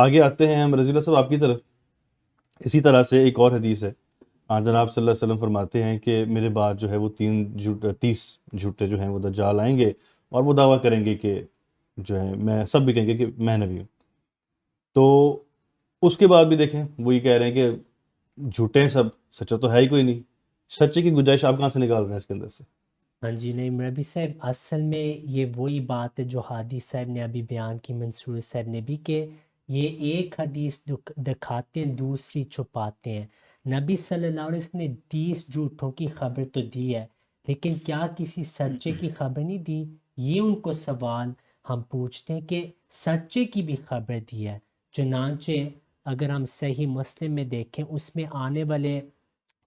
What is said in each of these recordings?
آگے آتے ہیں ہم رضی اللہ صاحب آپ کی طرف. اسی طرح سے ایک اور حدیث ہے. جناب صلی اللہ علیہ وسلم فرماتے ہیں کہ میرے بعد جو ہے وہ 30 جھوٹے جو ہیں وہ دجال آئیں گے اور وہ دعویٰ کریں گے کہ جو ہے میں، سب بھی کہیں گے کہ میں نبی ہوں. تو اس کے بعد بھی دیکھیں وہ یہ کہہ رہے ہیں کہ جھوٹے ہیں سب، سچا تو ہے ہی کوئی نہیں. سچے کی گنجائش آپ کہاں سے نکال رہے ہیں اس کے اندر سے؟ ہاں جی، نہیں مربی صاحب، اصل میں یہ وہی بات ہے جو ہادی صاحب نے ابھی بیان کی، منصور صاحب نے بھی، کہ یہ ایک حدیث دکھاتے ہیں دوسری چھپاتے ہیں. نبی صلی اللہ علیہ وسلم نے 30 جھوٹوں کی خبر تو دی ہے، لیکن کیا کسی سچے کی خبر نہیں دی؟ یہ ان کو سوال ہم پوچھتے ہیں کہ سچے کی بھی خبر دی ہے. چنانچہ اگر ہم صحیح مسلم میں دیکھیں، اس میں آنے والے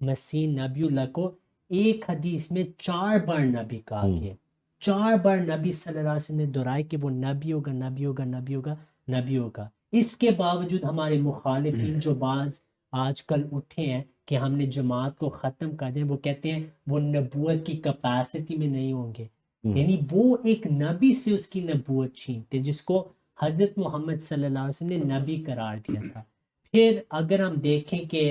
مسیح نبی اللہ کو ایک حدیث میں 4 بار نبی کہا گیا. 4 بار نبی صلی اللہ علیہ وسلم نے دہرائے کہ وہ نبی ہوگا، نبی ہوگا، نبی ہوگا، نبی ہوگا. اس کے باوجود ہمارے مخالفین جو بعض آج کل اٹھے ہیں کہ ہم نے جماعت کو ختم کر دیا، وہ کہتے ہیں وہ نبوت کی کیپیسٹی میں نہیں ہوں گے. یعنی وہ ایک نبی سے اس کی نبوت چھینتے جس کو حضرت محمد صلی اللہ علیہ وسلم نے نبی قرار دیا تھا. پھر اگر ہم دیکھیں کہ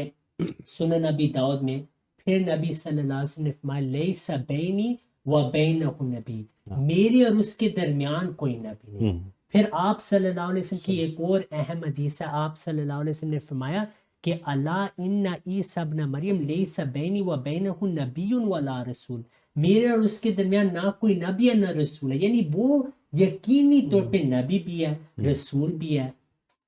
سنن نبی داؤد میں پھر نبی صلی اللہ علیہ وسلم نے فرمایا لیس بینی و بینہ نبی، میرے اور اس کے درمیان کوئی نبی نہیں. پھر آپ صلی اللہ علیہ وسلم کی ایک اور اہم حدیث ہے، آپ صلی اللہ علیہ وسلم نے فرمایا کہ اللہ ان عیسی ابن مریم لیس بینی و بینہ نبی ولا رسول، میرے اور اس کے درمیان نہ کوئی نبی ہے نہ رسول ہے. یعنی وہ یقینی طور پہ نبی بھی ہے، رسول بھی ہے.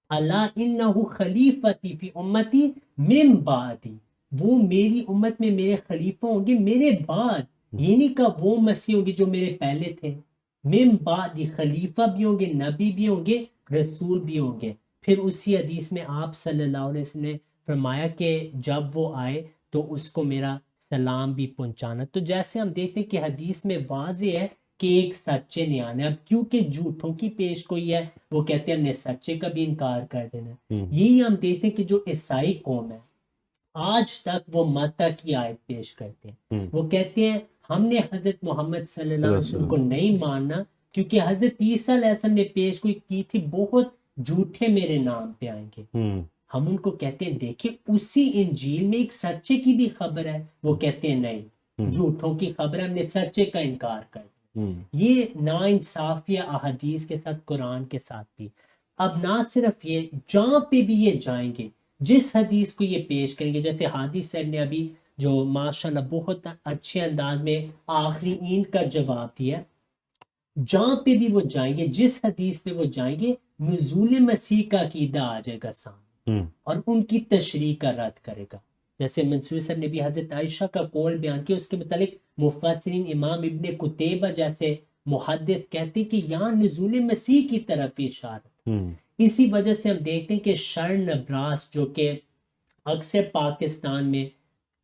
اللہ انہ خلیفتی فی امتی من بعدی، وہ میری امت میں میرے خلیفہ ہوں گے میرے بعد. یہ نہیں کہ وہ مسیح ہوں گے جو میرے پہلے تھے. من بعدی، خلیفہ بھی ہوں گے، نبی بھی ہوں گے، رسول بھی ہوں گے. پھر اسی حدیث میں آپ صلی اللہ علیہ وسلم نے فرمایا کہ جب وہ آئے تو اس کو میرا سلام بھی پہنچانا. تو جیسے ہم دیکھتے ہیں کہ حدیث میں واضح ہے کہ ایک سچے نے آنا ہے. اب کیونکہ جھوٹوں کی پیش گوئی ہے، وہ کہتے ہیں ہم نے سچے کا بھی انکار کر دینا. یہی ہم دیکھتے ہیں کہ جو عیسائی قوم ہے آج تک وہ متا کی آیت پیش کرتے ہیں. وہ کہتے ہیں ہم نے حضرت محمد صلی اللہ علیہ وسلم کو نہیں ماننا کیونکہ حضرت عیسیٰ علیہ السلام نے پیش گوئی کی تھی بہت جھوٹے میرے نام پہ آئیں گے. ہم ان کو کہتے ہیں دیکھیں اسی انجیل میں ایک سچے کی بھی خبر ہے. وہ کہتے ہیں نہیں، جھوٹوں کی خبر ہے، ہم نے سچے کا انکار کر دیا. یہ ناانصافی احادیث کے ساتھ، قرآن کے ساتھ بھی. اب نہ صرف یہ، جہاں پہ بھی یہ جائیں گے جس حدیث کو یہ پیش کریں گے، جیسے ہادی صاحب نے ابھی جو ماشاءاللہ بہت اچھے انداز میں آخری اینٹ کا جواب دیا، جہاں پہ بھی وہ جائیں گے جس حدیث پہ وہ جائیں گے نزول مسیح کا عقیدہ آ جائے گا سامنے اور ان کی تشریح کا رد کرے گا. جیسے منصور صاحب نے بھی حضرت عائشہ کا قول بیان کیا، اس کے متعلق مفسرین امام ابن قتیبہ جیسے محدث کہتے ہیں کہ یہاں نزول مسیح کی طرف اشارت. اسی وجہ سے ہم دیکھتے ہیں کہ شر نبراس جو کہ اکثر پاکستان میں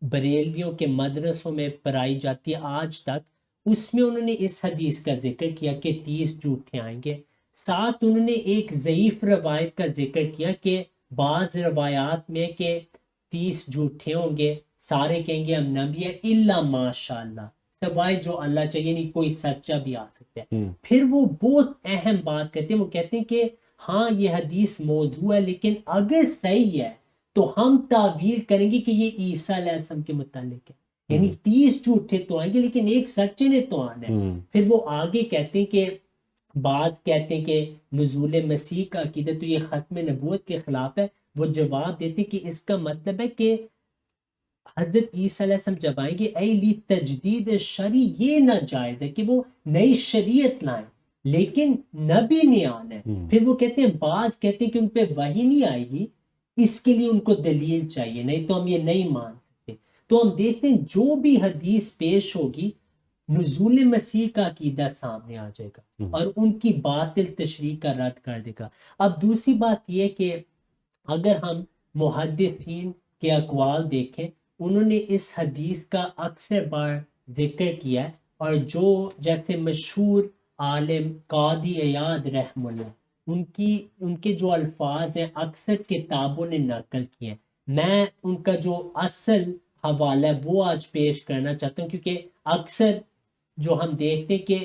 بریلویوں کے مدرسوں میں پڑھائی جاتی ہے آج تک، اس میں انہوں نے اس حدیث کا ذکر کیا کہ 30 جھوٹے آئیں گے. ساتھ انہوں نے ایک ضعیف روایت کا ذکر کیا کہ بعض روایات میں کہ 30 جھوٹے ہوں گے، سارے کہیں گے ہم نبی ہیں الا ماشاء اللہ، سوائے جو اللہ چاہیے، نہیں کوئی سچا بھی آ سکتا ہے. پھر وہ بہت اہم بات کہتے ہیں، وہ کہتے ہیں کہ ہاں یہ حدیث موضوع ہے لیکن اگر صحیح ہے تو ہم تعویل کریں گے کہ یہ عیسیٰ علیہ السلام کے متعلق ہے. یعنی 30 جھوٹے تو آئیں گے لیکن ایک سچے نے تو آنا ہے. پھر وہ آگے کہتے ہیں کہ بعض کہتے ہیں کہ نزول مسیح کا عقیدہ تو یہ ختم نبوت کے خلاف ہے. وہ جواب دیتے کہ اس کا مطلب ہے کہ حضرت عیسیٰ علیہ السلام جب آئیں گے ایلی تجدید شرع، یہ ناجائز ہے کہ وہ نئی شریعت لائیں لیکن نبی نے آنا ہے. پھر وہ کہتے ہیں بعض کہتے ہیں کہ ان پہ وحی نہیں آئے گی، اس کے لیے ان کو دلیل چاہیے، نہیں تو ہم یہ نہیں مان سکتے. تو ہم دیکھتے ہیں جو بھی حدیث پیش ہوگی نزول مسیح کا عقیدہ سامنے آ جائے گا اور ان کی باطل تشریح کا رد کر دے گا. اب دوسری بات یہ کہ اگر ہم محدثین کے اقوال دیکھیں، انہوں نے اس حدیث کا اکثر بار ذکر کیا ہے، اور جو جیسے مشہور عالم قاضی عیاض رحم اللہ، ان کے جو الفاظ ہیں اکثر کتابوں نے نقل کیے ہیں. میں ان کا جو اصل حوالہ ہے وہ آج پیش کرنا چاہتا ہوں، کیونکہ اکثر جو ہم دیکھتے کہ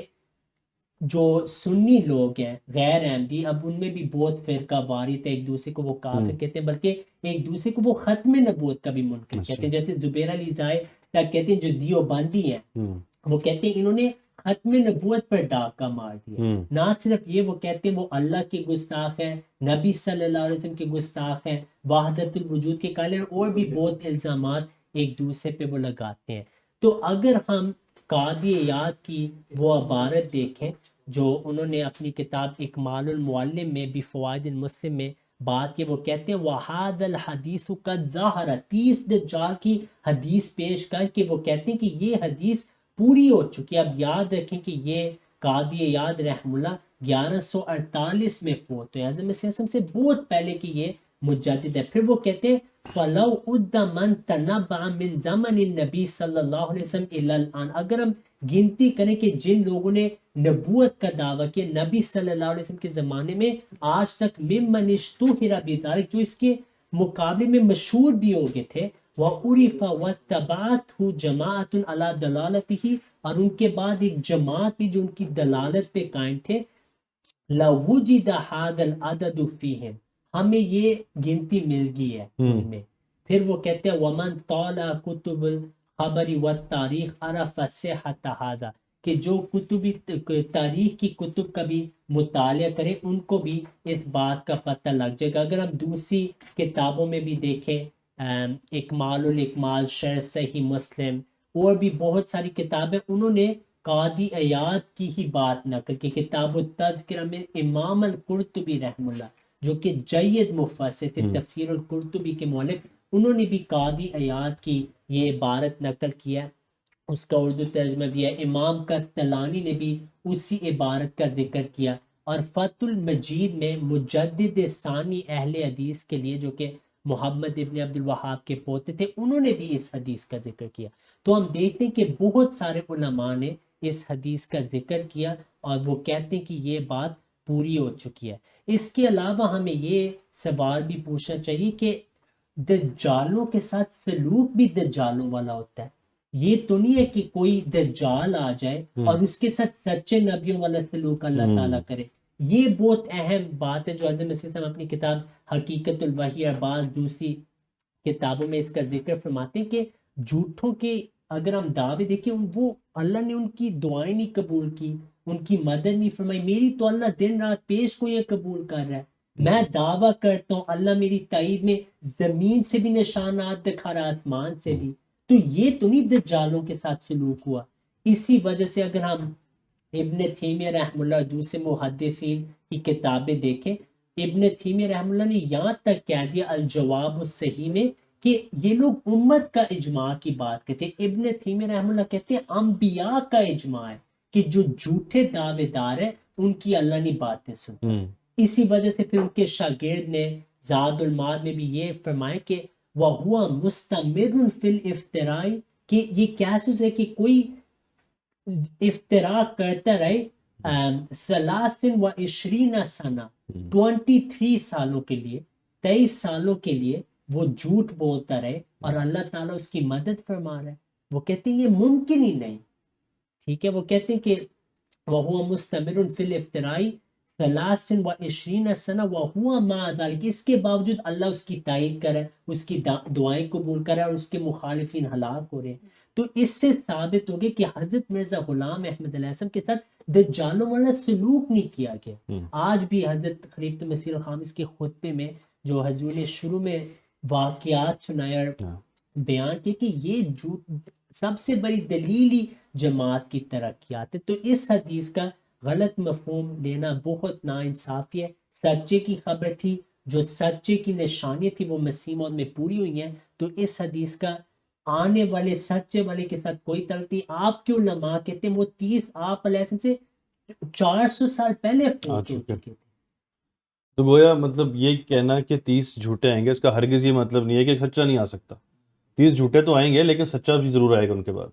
جو سنی لوگ ہیں غیر احمدی، اب ان میں بھی بہت فرقہ واریت ہے، ایک دوسرے کو وہ کافر کہتے ہیں، بلکہ ایک دوسرے کو وہ ختم نبوت کا بھی منکر کہتے ہیں. جیسے زبیر علی زاہد کہتے ہیں جو دیوبندی ہیں، وہ کہتے ہیں انہوں نے ختم نبوت پر ڈاکہ مار دیا. نہ صرف یہ، وہ کہتے ہیں وہ اللہ کے گستاخ ہیں، نبی صلی اللہ علیہ وسلم کے گستاخ ہیں، وحدت الوجود کے قائل ہیں، اور بھی بہت الزامات ایک دوسرے پہ وہ لگاتے ہیں. تو اگر ہم قاضی عیاض کی وہ عبارت دیکھیں جو انہوں نے اپنی کتاب اکمال المعلم میں بھی فوائد المسلم میں بات کی، وہ کہتے ہیں وَهَذَا الْحَدِيثُ قَدْ ظَهَرَ، 30 دجال کی حدیث پیش کر کے وہ کہتے ہیں کہ یہ حدیث پوری ہو چکی ہے. اب یاد رکھیں کہ یہ قاضی عیاض رحم اللہ 1148 میں فوت ہوئے، اعظم مسیح سے بہت پہلے کی یہ مجدد ہے. پھر وہ کہتے ہیں فَلَوْ اُدَّ مَنْ تَنَبَّعَ مِنْ زَمَنِ النَّبِي صلی اللہ علیہ وسلم إِلَى الْآن، اگر ہم گنتی کریں کہ جن لوگوں نے نبوت کا دعویٰ کیا نبی صلی اللہ علیہ وسلم کے زمانے میں آج تک، ممن اشتہر بذلک، جو اس کے مقابلے میں مشہور بھی ہو گئے تھے، وعرف واتبعته جماعت علی دلالتہ، اور ان کے بعد ایک جماعت بھی جو ان کی دلالت پہ قائم تھے، لوجد هذا العدد فیہم، ہمیں یہ گنتی مل گئی ہے ان میں. پھر وہ کہتے ہیں ومن طالع کتب الخبر والتاریخ عرف صحت هذا، کہ جو کتبی تاریخ کی کتب کا بھی مطالعہ کرے ان کو بھی اس بات کا پتہ لگ جائے گا. اگر ہم دوسری کتابوں میں بھی دیکھیں، اکمال الاکمال، شرح صحیح مسلم، اور بھی بہت ساری کتابیں، انہوں نے قاضی عیاض کی ہی بات نقل کی. کتاب التذکرہ میں امام القرطبی رحم اللہ جو کہ جید مفسر تھے، تفسیر القرطبی کے مؤلف، انہوں نے بھی قاضی عیاض کی یہ عبارت نقل کیا، اس کا اردو ترجمہ بھی ہے. امام کستلانی نے بھی اسی عبارت کا ذکر کیا. اور فتح المجید میں مجدد ثانی اہل حدیث کے لیے، جو کہ محمد ابن عبد الوہاب کے پوتے تھے، انہوں نے بھی اس حدیث کا ذکر کیا. تو ہم دیکھتے ہیں کہ بہت سارے علماء نے اس حدیث کا ذکر کیا اور وہ کہتے ہیں کہ یہ بات پوری ہو چکی ہے. اس کے علاوہ ہمیں یہ سوال بھی پوچھنا چاہیے کہ دجالوں کے ساتھ سلوک بھی دجالوں والا ہوتا ہے. یہ تو نہیں ہے کہ کوئی دجال آ جائے اور اس کے ساتھ سچے نبیوں والا سلوک اللہ تعالیٰ کرے. یہ بہت اہم بات ہے جو حضرت مسیح صاحب اپنی کتاب حقیقت الوحی اور بعض دوسری کتابوں میں اس کا ذکر فرماتے ہیں کہ جھوٹوں کے اگر ہم دعوے دیکھیں، وہ اللہ نے ان کی دعائیں نہیں قبول کی، ان کی مدد نہیں فرمائی. میری تو اللہ دن رات پیش کو یہ قبول کر رہا ہے، میں دعویٰ کرتا ہوں اللہ میری تائید میں زمین سے بھی نشانات دکھا رہا، آسمان سے بھی. تو یہ تو نہیں دجالوں کے ساتھ سلوک ہوا. اسی وجہ سے اگر ہم ابن تیمیہ رحم اللہ دوسرے محدثین کی کتابیں دیکھیں، ابن تیمیہ رحم اللہ نے یہاں تک کہہ دیا الجواب الصحیح میں کہ یہ لوگ امت کا اجماع کی بات کرتے ہیں. ابن تیمیہ رحم اللہ کہتے ہیں انبیاء کا اجماع ہے کہ جو جھوٹے دعوے دار ہیں ان کی اللہ نے باتیں سنتا. اسی وجہ سے پھر ان کے شاگرد نے زاد المعاد میں بھی یہ فرمایا کہ وَهُوَ مُسْتَمِرٌ فِي الْإِفْتِرَاءِ، کہ یہ کیسے ہے کہ کوئی افطرا کرتا رہے 23 سنہ 23 سالوں کے لیے، 23 سالوں کے لیے وہ جھوٹ بولتا رہے اور اللہ تعالیٰ اس کی مدد فرما رہا ہے. وہ کہتے ہیں یہ ممکن ہی نہیں. ٹھیک ہے، وہ کہتے ہیں کہ وَهُوَ مُسْتَمِرٌ فِي الْإِفْتِرَاءِ 23 سنہ وَهُوَ مَعَ ذَلِكَ، اس کے باوجود اللہ اس کی تائید کر رہا ہے، اس کی دعائیں قبول کر رہا ہے اور اس کے مخالفین ہلاک ہو رہے ہیں. تو اس سے ثابت ہو گیا کہ حضرت مرزا غلام احمد علیہ السلام کے ساتھ دجالوں والا سلوک نہیں کیا گیا. آج بھی حضرت خلیفۃ المسیح الخامس کے خطبے میں جو حضور نے شروع میں واقعات سنایا اور بیان کیا کہ یہ جھوٹ سب سے بڑی دلیلی جماعت کی ترقیات ہے. تو اس حدیث کا غلط مفہوم لینا بہت ناانصافی ہے. سچے کی خبر تھی، جو سچے کی نشانی تھی وہ مسیح موعود میں پوری ہوئی ہیں. تو اس حدیث کا آنے والے سچے والے کے ساتھ کوئی تعلق نہیں. آپ کے علماء کہتے ہیں وہ 30 آپ علیہ السلام سے 400 سال پہلے فوت ہو چکے تھے. تو گویا مطلب یہ کہنا کہ 30 جھوٹے آئیں گے، اس کا ہرگز یہ مطلب نہیں ہے کہ سچا نہیں آ سکتا. 30 جھوٹے تو آئیں گے لیکن سچا بھی ضرور آئے گا ان کے بعد.